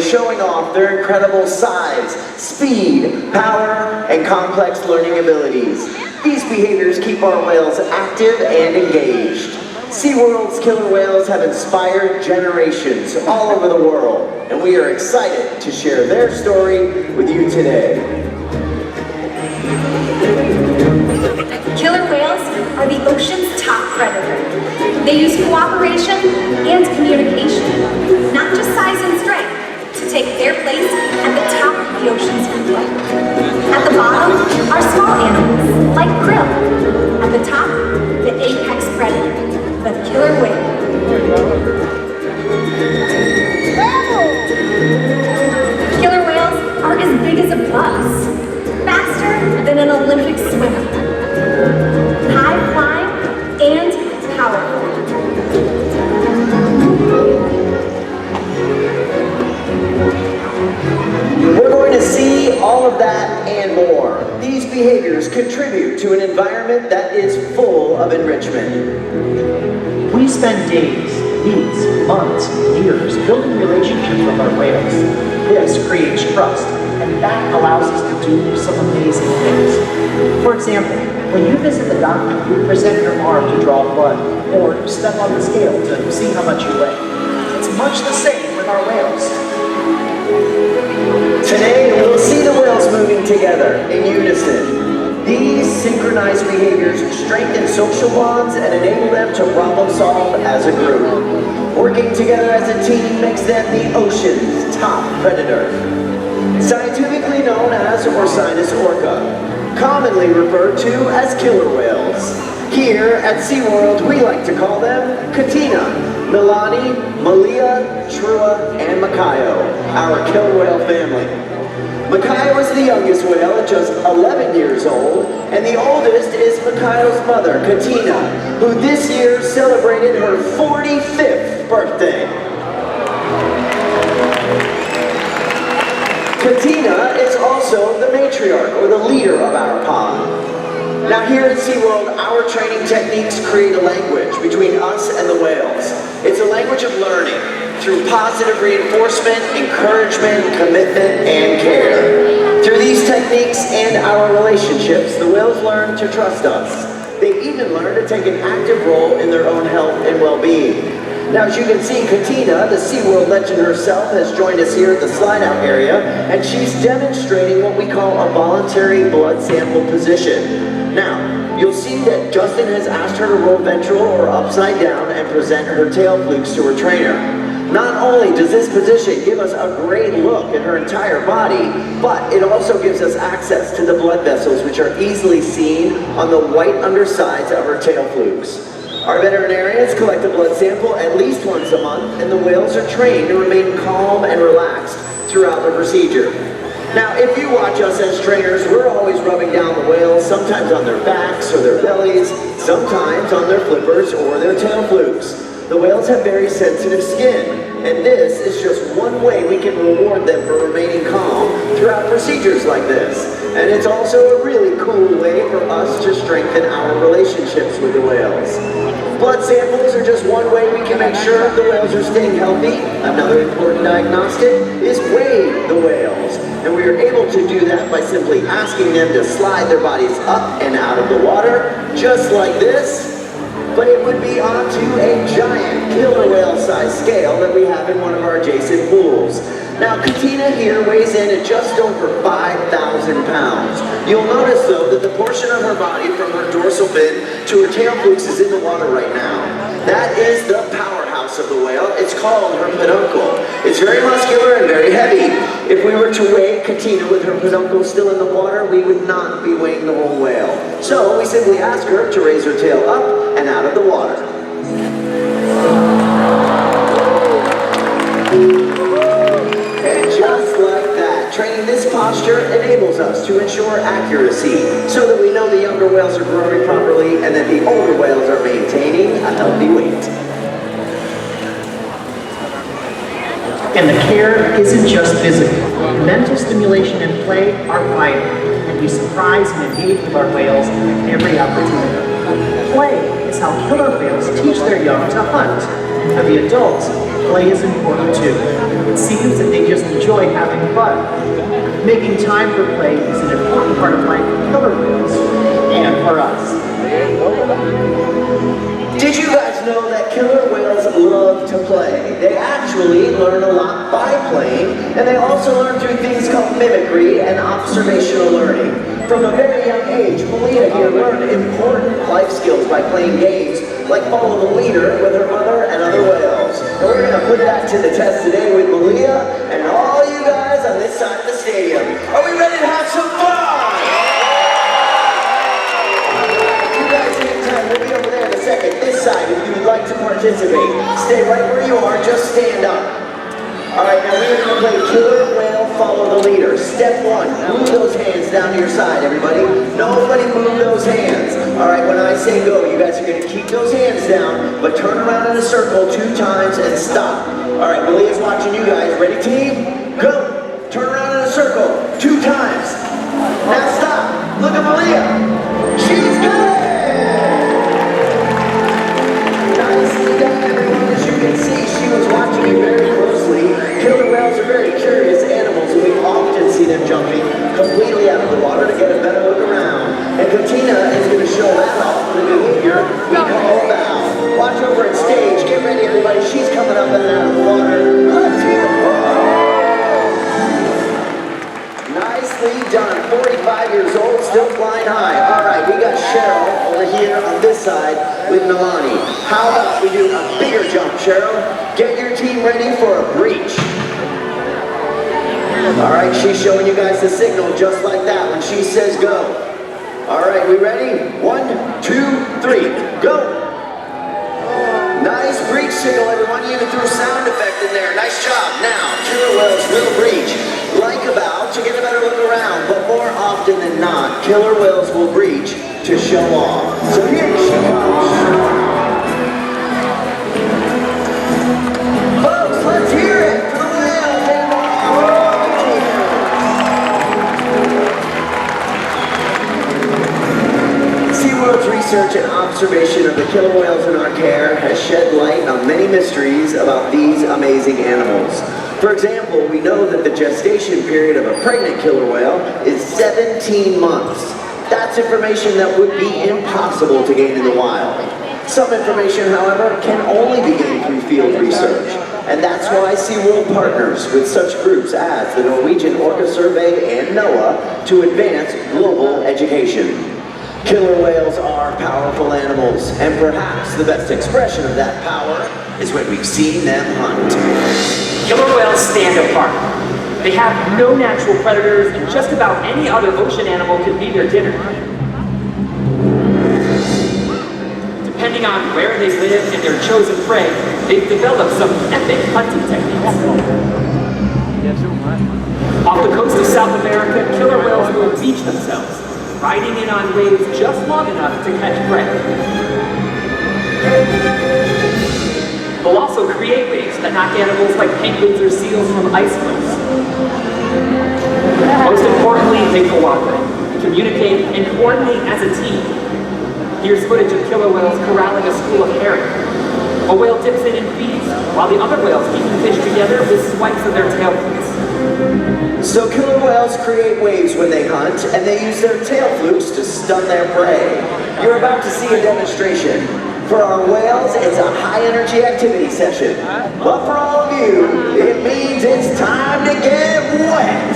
Showing off their incredible size, speed, power, and complex learning abilities. These behaviors keep our whales active and engaged. SeaWorld's killer whales have inspired generations all over the world, and we are excited to share their story with you today. Killer whales are the ocean's top predator. They use cooperation and communication, not just size and strength, to take their place at the top of the ocean's food web. At the bottom are small animals, like krill. At the top, the apex predator, the killer whale. Killer whales are as big as a bus, faster than an Olympic swimmer, high-flying and powerful. We're going to see all of that and more. These behaviors contribute to an environment that is full of enrichment. We spend days, weeks, months, years building relationships with our whales. This creates trust, and that allows us to do some amazing things. For example, when you visit the doctor, you present your arm to draw blood, or step on the scale to see how much you weigh. It's much the same with our whales. Today, we'll see the whales moving together in unison. These synchronized behaviors strengthen social bonds and enable them to problem solve as a group. Working together as a team makes them the ocean's top predator. Scientifically known as Orcinus orca, commonly referred to as killer whales. Here at SeaWorld, we like to call them Katina, Nalani, Malia, Trua, and Makaio, our killer whale family. Makaio is the youngest whale at just 11 years old, And the oldest is Makaio's mother, Katina, who this year celebrated her 45th birthday. Katina is also the matriarch, or the leader of our pod. Now here at SeaWorld, our training techniques create a language between us and the whales. It's a language of learning through positive reinforcement, encouragement, commitment, and care. Through these techniques and our relationships, the whales learn to trust us. They even learn to take an active role in their own health and well-being. Now, as you can see, Katina, the SeaWorld legend herself, has joined us here at the slide-out area, and she's demonstrating what we call a voluntary blood sample position. Now, you'll see that Justin has asked her to roll ventral or upside down and present her tail flukes to her trainer. Not only does this position give us a great look at her entire body, but it also gives us access to the blood vessels, which are easily seen on the white undersides of her tail flukes. Our veterinarians collect a blood sample at least once a month, and the whales are trained to remain calm and relaxed throughout the procedure. Now, if you watch us as trainers, we're always rubbing down the whales, sometimes on their backs or their bellies, sometimes on their flippers or their tail flukes. The whales have very sensitive skin, and this is just one way we can reward them for remaining calm throughout procedures like this. And it's also a really cool way for us to strengthen our relationships with the whales. Blood samples are just one way we can make sure the whales are staying healthy. Another important diagnostic is weigh the whales. And we are able to do that by simply asking them to slide their bodies up and out of the water, just like this. But it would be onto a giant killer whale size scale that we have in one of our adjacent pools. Now, Katina here weighs in at just over 5,000 pounds. You'll notice, though, that the portion of her body from her dorsal fin to her tail flukes is in the water right now. That is the powerhouse of the whale. It's called her peduncle. It's very muscular and very heavy. If we were to weigh Katina with her peduncle still in the water, we would not be weighing the whole whale. So we simply ask her to raise her tail up and out of the water. Just like that, training this posture enables us to ensure accuracy so that we know the younger whales are growing properly and that the older whales are maintaining a healthy weight. And the care isn't just physical. Mental stimulation and play are vital, and we surprise and engage with our whales at every opportunity. Play is how killer whales teach their young to hunt. For the adults, play is important too. It seems that they just enjoy having fun. Making time for play is an important part of life for killer whales, and for us. Did you guys know that killer whales love to play? They actually learn a lot by playing, and they also learn through things called mimicry and observational learning. From a very young age, Malia here learned important life skills by playing games like follow the leader with her mother and other whales. And we're going to put that to the test today with Malia and all you guys on this side of the stadium. Are we ready to have some fun? You guys hang tight. We'll be over there in a second. This side, if you would like to participate. Stay right where you are. Just stand up. All right, now we're going to play killer whale follow the leader. Step one, move those hands down to your side, everybody. Nobody move those hands. All right, when I say go, you guys are going to keep those hands down, but turn around in a circle 2 times and stop. All right, Malia's watching you guys. Ready, team? Go. Turn around in a circle 2 times. Now stop. Look at Malia. She's good. Nicely done, everyone. As you can see, she was watching you very closely. Killer whales are very curious animals, and we often see them jumping completely out of the water to get a better look around. And Katina is going to show that off with a behavior we call bow. Watch over at stage. Get ready, everybody. She's coming up and out of the water. Let's hear the ball. Nicely done. 45 years old, still flying high. All right, we got Cheryl over here on this side with Nalani. How about we do a bigger jump, Cheryl? Get your team ready for a breach. All right, she's showing you guys the signal just like that when she says go. All right, we ready? 1, 2, 3, go. Nice breach signal, everyone. You even threw a sound effect in there. Nice job. Now, killer whales will breach. Like about to get a better look around, but more often than not, killer whales will breach to show off. So here she comes. Folks, let's hear it for the whales and the SeaWorld's research and observation of the killer whales in our care has shed light on many mysteries about these amazing animals. For example, we know that the gestation period of a pregnant killer whale is 17 months. That's information that would be impossible to gain in the wild. Some information, however, can only be gained through field research. And that's why SeaWorld partners with such groups as the Norwegian Orca Survey and NOAA to advance global education. Killer whales are powerful animals, and perhaps the best expression of that power is when we've seen them hunt. Killer whales stand apart. They have no natural predators, and just about any other ocean animal can be their dinner. Depending on where they live and their chosen prey, they've developed some epic hunting techniques. Off the coast of South America, killer whales will beach themselves, riding in on waves just long enough to catch prey. They'll also create waves that knock animals like penguins or seals from ice cliffs. Most importantly, they cooperate, communicate, and coordinate as a team. Here's footage of killer whales corralling a school of herring. A whale dips in and feeds, while the other whales keep the fish together with swipes of their tail flukes. So killer whales create waves when they hunt, and they use their tail flukes to stun their prey. You're about to see a demonstration. For our whales, it's a high-energy activity session. But for all of you, it means it's time to get wet.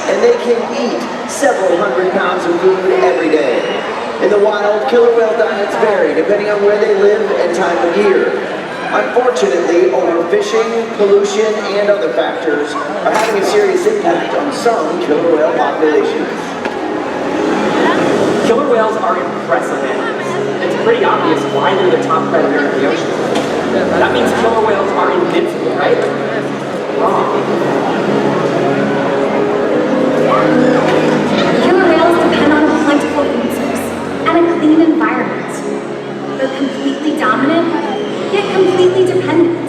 And they can eat several hundred pounds of food every day. In the wild, killer whale diets vary depending on where they live and time of year. Unfortunately, overfishing, pollution, and other factors are having a serious impact on some killer whale populations. Killer whales are impressive animals. It's pretty obvious why they're the top predator in the ocean. That means killer whales are invincible, right? Wrong. Killer whales depend on a plentiful food source and a clean environment. They're completely dominant, yet completely dependent.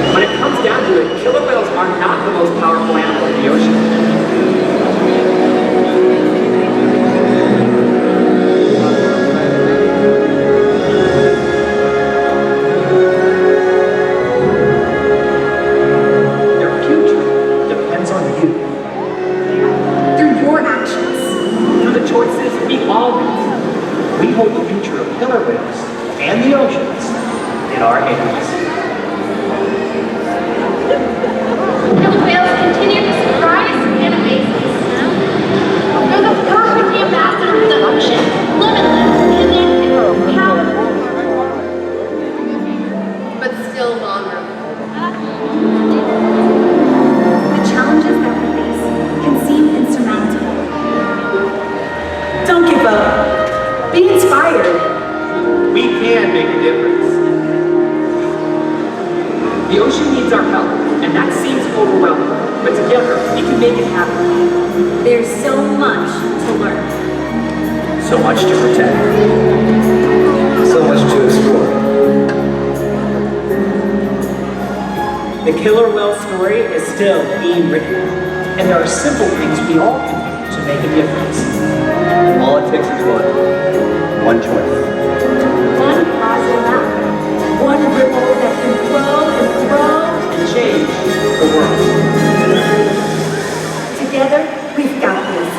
When it comes down to it, killer whales are not the most powerful animal in the ocean. Their future depends on you. Through your actions. Through the choices we all make. We hold the future of killer whales and the oceans in our hands. Killer whales continue to surprise and amaze us. They're the perfect ambassadors of the ocean, limitless, giving, powerful, but still vulnerable. The challenges that we face can seem insurmountable. Don't give up. Be inspired. We can make a difference. The ocean needs our help, and that seems overwhelming. But together, we can make it happen. There's so much to learn. So much to protect. So much to explore. The killer whale story is still being written, and there are simple things we all can do to make a difference. All it takes is one choice. One positive act. One ripple that can grow and grow. And change the world. Together, we've got this.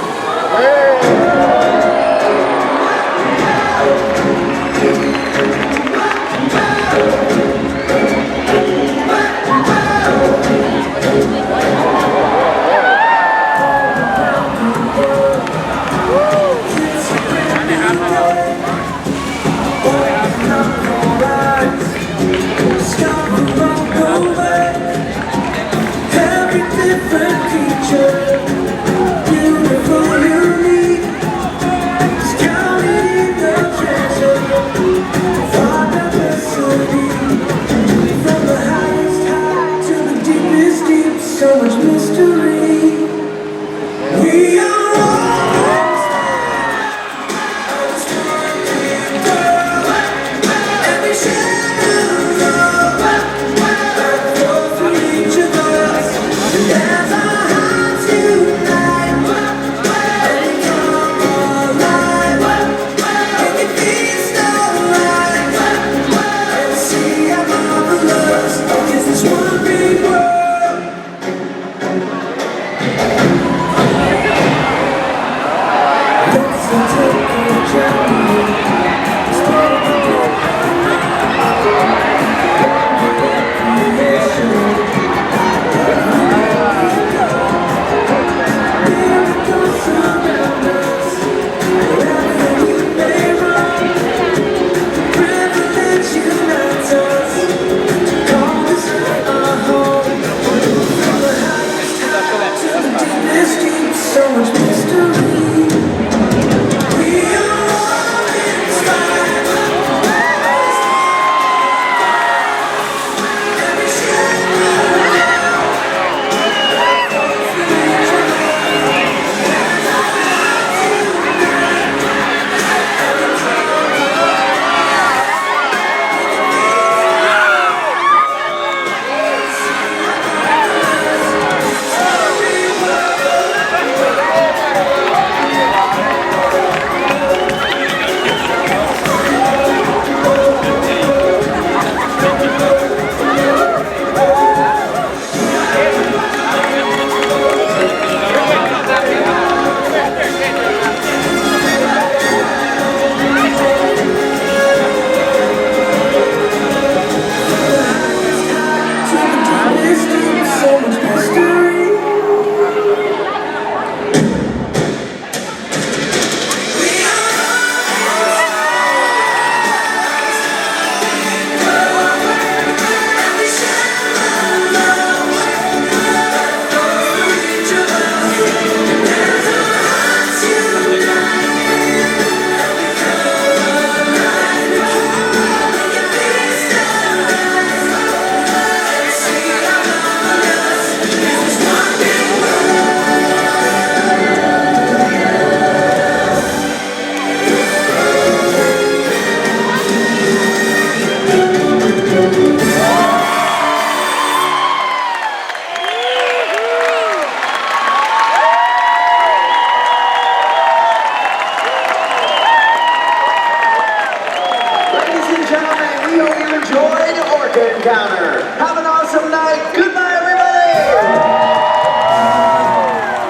hope you enjoyed Orca Encounter.